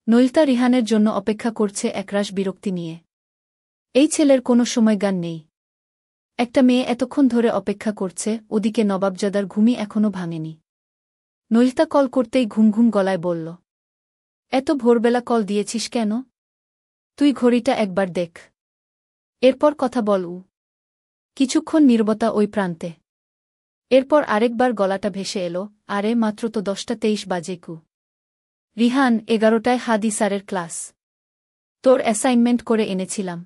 নৈলতা রিহানের জন্য অপেক্ষা করছে একরাশ বিরক্তি নিয়ে। এই ছেলের কোনো সময় গান নেই। একটা মেয়ে এতক্ষণ ধরে অপেক্ষা করছে, ওদিকে নবাবজাদার ঘুমই এখনও ভাঙেনি। নৈলতা কল করতেই ঘুম গলায় বলল, এত ভোরবেলা কল দিয়েছিস কেন? তুই ঘড়িটা একবার দেখ, এরপর কথা বল। কিছুক্ষণ নীরবতা ওই প্রান্তে। এরপর আরেকবার গলাটা ভেসে এলো, আরে মাত্র তো 10:23 বাজে। রিহান, 11টায় হাদি স্যারের ক্লাস। তোর অ্যাসাইনমেন্ট করে এনেছিলাম।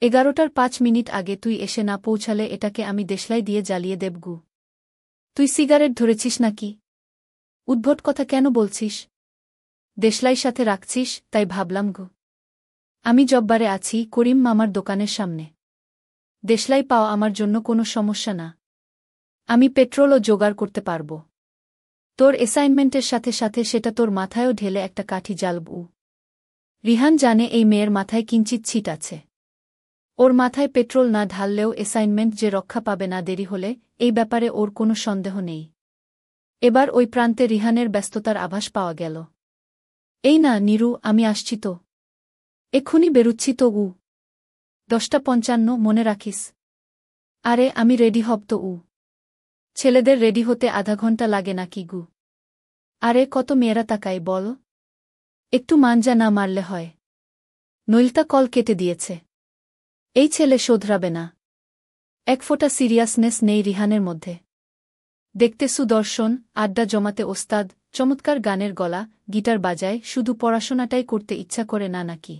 11টার 5 মিনিট আগে তুই এসে না পৌঁছালে এটাকে আমি দেশলাই দিয়ে জ্বালিয়ে দেবগু। তুই সিগারেট ধরেছিস নাকি? উদ্ভট কথা কেন বলছিস? দেশলাই সাথে রাখছিস, তাই ভাবলাম গো। আমি জব্বারে আছি, করিম মামার দোকানের সামনে। দেশলাই পাওয়া আমার জন্য কোনো সমস্যা না। আমি পেট্রোলও জোগাড় করতে পারব। তোর অ্যাসাইনমেন্টের সাথে সাথে সেটা তোর মাথায়ও ঢেলে একটা কাঠি জ্বালবু। রিহান জানে এই মেয়ের মাথায় কিঞ্চিত ছিট আছে। ওর মাথায় পেট্রোল না ঢাললেও অ্যাসাইনমেন্ট যে রক্ষা পাবে না দেরি হলে, এই ব্যাপারে ওর কোনো সন্দেহ নেই। এবার ওই প্রান্তে রিহানের ব্যস্ততার আভাস পাওয়া গেল। এই না নীরু, আমি আসছি তো। এক্ষুনি বেরুচ্ছি তো। 10:55, মনে রাখিস। আরে আমি রেডি হব তো। ছেলেদের রেডি হতে আধা ঘন্টা লাগে নাকি গু? আরে কত মেয়েরা তাকায় বল। একটু মানজা না মারলে হয়। নৈলতা কল কেটে দিয়েছে। এই ছেলে শোধরাবে না। এক ফোঁটা সিরিয়াসনেস নেই রিহানের মধ্যে। দেখতে সুদর্শন, আড্ডা জমাতে ওস্তাদ, চমৎকার গানের গলা, গিটার বাজায়, শুধু পড়াশোনাটাই করতে ইচ্ছা করে না নাকি?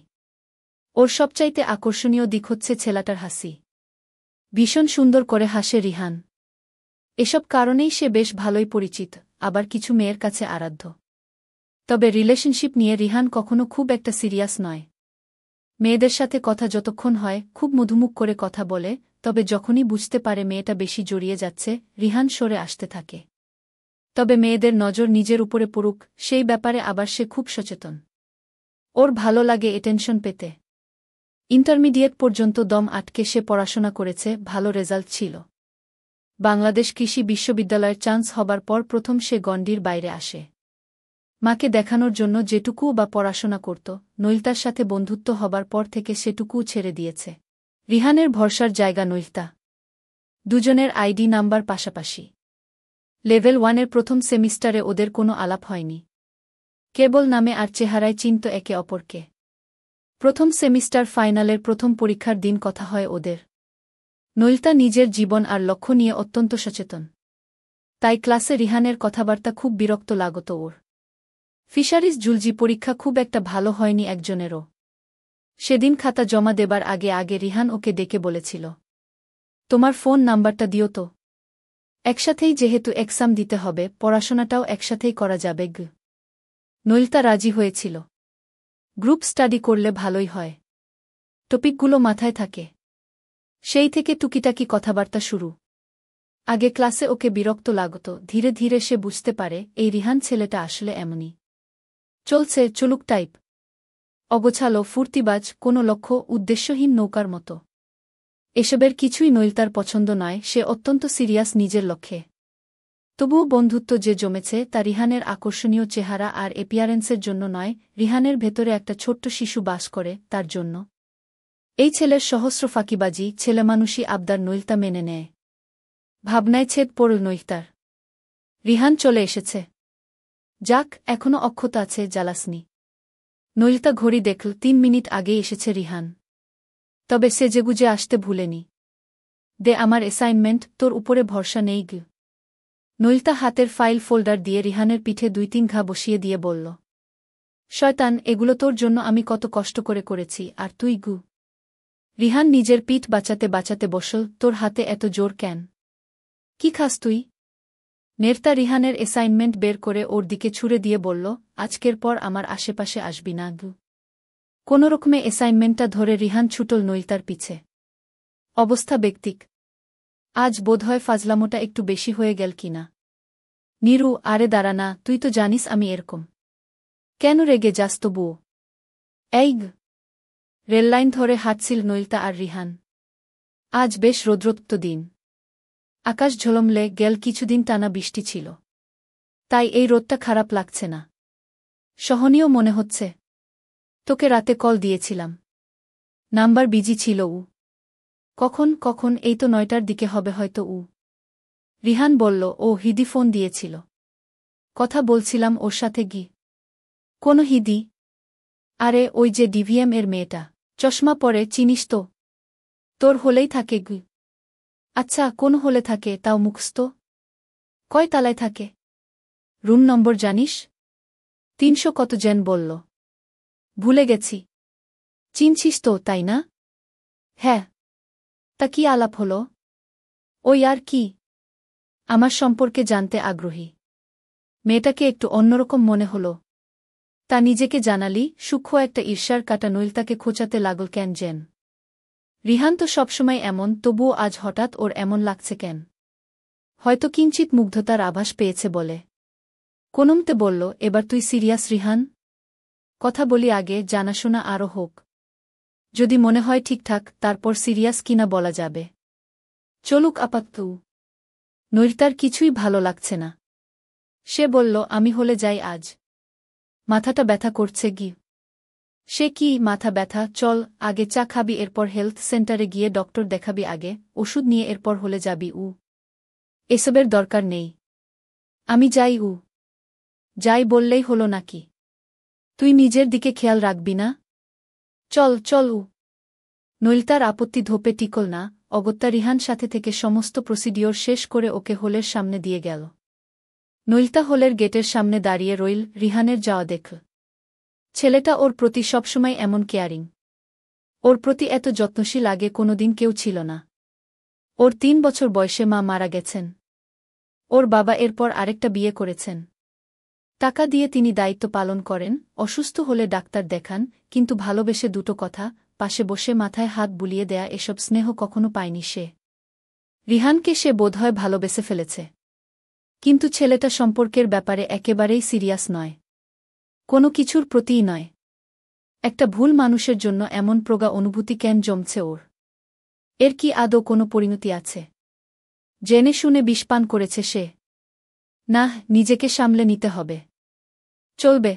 ওর সবচাইতে আকর্ষণীয় দিক হচ্ছে ছেলেটার হাসি। ভীষণ সুন্দর করে হাসে রিহান। এসব কারণেই সে বেশ ভালোই পরিচিত, আবার কিছু মেয়ের কাছে আরাধ্য। তবে রিলেশনশিপ নিয়ে রিহান কখনো খুব একটা সিরিয়াস নয়। মেয়েদের সাথে কথা যতক্ষণ হয় খুব মধুমুখ করে কথা বলে, তবে যখনই বুঝতে পারে মেয়েটা বেশি জড়িয়ে যাচ্ছে, রিহান সরে আসতে থাকে। তবে মেয়েদের নজর নিজের উপরে পড়ুক, সেই ব্যাপারে আবার সে খুব সচেতন। ওর ভালো লাগে এটেনশন পেতে। ইন্টারমিডিয়েট পর্যন্ত দম আটকে সে পড়াশোনা করেছে, ভালো রেজাল্ট ছিল। বাংলাদেশ কৃষি বিশ্ববিদ্যালয়ের চান্স হবার পর প্রথম সে গণ্ডির বাইরে আসে। মাকে দেখানোর জন্য যেটুকুও বা পড়াশোনা করত, নৈলতার সাথে বন্ধুত্ব হবার পর থেকে সেটুকুও ছেড়ে দিয়েছে। রিহানের ভরসার জায়গা নৈলতা। দুজনের আইডি নাম্বার পাশাপাশি। লেভেল 1-এর প্রথম সেমিস্টারে ওদের কোনো আলাপ হয়নি। কেবল নামে আর চেহারায় চিনত একে অপরকে। প্রথম সেমিস্টার ফাইনালের প্রথম পরীক্ষার দিন কথা হয় ওদের। নৈলতা নিজের জীবন আর লক্ষ্য নিয়ে অত্যন্ত সচেতন। তাই ক্লাসে রিহানের কথাবার্তা খুব বিরক্ত লাগত ওর। ফিশারিজ জুলজি পরীক্ষা খুব একটা ভালো হয়নি একজনেরও। সেদিন খাতা জমা দেবার আগে আগে রিহান ওকে ডেকে বলেছিল, তোমার ফোন নাম্বারটা দিও তো। একসাথেই যেহেতু এক্সাম দিতে হবে, পড়াশোনাটাও একসাথেই করা যাবে। নৈলতা রাজি হয়েছিল। গ্রুপ স্টাডি করলে ভালোই হয়। টপিকগুলো মাথায় থাকে। সেই থেকে টুকিটাকি কথাবার্তা শুরু। আগে ক্লাসে ওকে বিরক্ত লাগত, ধীরে ধীরে সে বুঝতে পারে এই রিহান ছেলেটা আসলে এমনই। চলছে চলুক টাইপ। অগোছালো, ফুর্তিবাজ, কোনো লক্ষ্য উদ্দেশ্যহীন নৌকার মতো। এসবের কিছুই নৈলতার পছন্দ নয়, সে অত্যন্ত সিরিয়াস নিজের লক্ষ্যে। তবুও বন্ধুত্ব যে জমেছে তা রিহানের আকর্ষণীয় চেহারা আর এপিয়ারেন্সের জন্য নয়, রিহানের ভেতরে একটা ছোট্ট শিশু বাস করে, তার জন্য। এই ছেলের সহস্র ফাঁকিবাজি, ছেলেমানুষী আবদার নৈলতা মেনে নেয়। ভাবনায় ছেদ পড়ল নৈলতার। রিহান চলে এসেছে। যাক, এখনো অক্ষত আছে, জ্বালাসনি। নৈলতা ঘড়ি দেখল 3 মিনিট আগেই এসেছে রিহান। তবে সেজেগুজে আসতে ভুলেনি। দে আমার অ্যাসাইনমেন্ট, তোর উপরে ভরসা নেই গু। নৈলতা হাতের ফাইল ফোল্ডার দিয়ে রিহানের পিঠে 2-3 ঘা বসিয়ে দিয়ে বলল, শয়তান, এগুলো তোর জন্য আমি কত কষ্ট করে করেছি, আর তুই গু। রিহান নিজের পিঠ বাঁচাতে বাঁচাতে বসল, তোর হাতে এত জোর কেন? কি খাস তুই? নেরতা রিহানের অ্যাসাইনমেন্ট বের করে ওর দিকে ছুড়ে দিয়ে বলল, আজকের পর আমার আশেপাশে আসবি না গু। কোনোরকমে অ্যাসাইনমেন্টটা ধরে রিহান ছুটল নৈলতার পিছে। অবস্থা ব্যক্তিক। আজ বোধহয় ফাজলামোটা একটু বেশি হয়ে গেল কিনা। নীরু, আরে দাঁড়া না, তুই তো জানিস আমি এরকম। কেন রেগে যাস তবুও? এই গ। রেললাইন ধরে হাঁটছিল নৈলতা আর রিহান। আজ বেশ রৌদ্রোত্ত দিন। আকাশ ঝলমলে, গেল কিছুদিন টানা বৃষ্টি ছিল। তাই এই রোদটা খারাপ লাগছে না। সহনীয় মনে হচ্ছে। তোকে রাতে কল দিয়েছিলাম। নাম্বার বিজি ছিল। কখন এই তো 9টার দিকে হবে হয়তো। রিহান বলল, ও হিদি ফোন দিয়েছিল। কথা বলছিলাম ওর সাথে। কোন হিদি? আরে ওই যে ডিভিএম এর মেয়েটা, চশমা পরে, চিনিস তো? তোর হলেই থাকে। আচ্ছা, কোন হলে থাকে তাও মুখস্থ? কয় তালায় থাকে? রুম নম্বর জানিস? 300 কত যেন বলল। ভুলে গেছি। চিনছিস তো, তাই না? হ্যাঁ। তা কি আলাপ হলো? ওই আর কি, আমার সম্পর্কে জানতে আগ্রহী। মেয়েটাকে একটু অন্যরকম মনে হলো। তা নিজেকে জানালি, সূক্ষ্ম একটা ঈর্ষার কাটা নইল তাকে খোঁচাতে লাগল কেন যেন। রিহান তো সবসময় এমন, তবুও আজ হঠাৎ ওর এমন লাগছে কেন? হয়তো কিঞ্চিত মুগ্ধতার আভাস পেয়েছে বলে। কোনমতে বলল, এবার তুই সিরিয়াস রিহান? কথা বলি আগে, জানাশোনা আরও হোক। যদি মনে হয় ঠিকঠাক, তারপর সিরিয়াস কিনা বলা যাবে। চলুক আপাতত। নৈরতার কিছুই ভালো লাগছে না। সে বলল, আমি হলে যাই আজ। মাথাটা ব্যথা করছে। সে কি মাথা ব্যথা? চল আগে চা খাবি, এরপর হেলথ সেন্টারে গিয়ে ডক্টর দেখাবি, আগে ওষুধ নিয়ে এরপর হলে যাবি। এসবের দরকার নেই। আমি যাই। যাই বললেই হলো নাকি? তুই নিজের দিকে খেয়াল রাখবি না? চল। নৈলতার আপত্তি ধোপে টিকল না। অগত্যা রিহান সাথে থেকে সমস্ত প্রসিডিওর শেষ করে ওকে হোলের সামনে দিয়ে গেল। নৈলতা হোলের গেটের সামনে দাঁড়িয়ে রইল, রিহানের যাওয়া দেখল। ছেলেটা ওর প্রতি সবসময় এমন কেয়ারিং। ওর প্রতি এত যত্নশীল আগে কোনোদিন কেউ ছিল না। ওর 3 বছর বয়সে মা মারা গেছেন। ওর বাবা এরপর আরেকটা বিয়ে করেছেন। টাকা দিয়ে তিনি দায়িত্ব পালন করেন, অসুস্থ হলে ডাক্তার দেখান, কিন্তু ভালোবেসে দুটো কথা, পাশে বসে মাথায় হাত বুলিয়ে দেয়া, এসব স্নেহ কখনো পায়নি সে। রিহানকে সে বোধহয় ভালোবেসে ফেলেছে। কিন্তু ছেলেটা সম্পর্কের ব্যাপারে একেবারেই সিরিয়াস নয়। কোনো কিছুর প্রতিই নয়। একটা ভুল মানুষের জন্য এমন প্রগা অনুভূতি কেন জমছে ওর? এর কি আদৌ কোনো পরিণতি আছে? জেনে শুনে বিষপান করেছে সে? না, নিজেকে সামলে নিতে হবে। চলবে।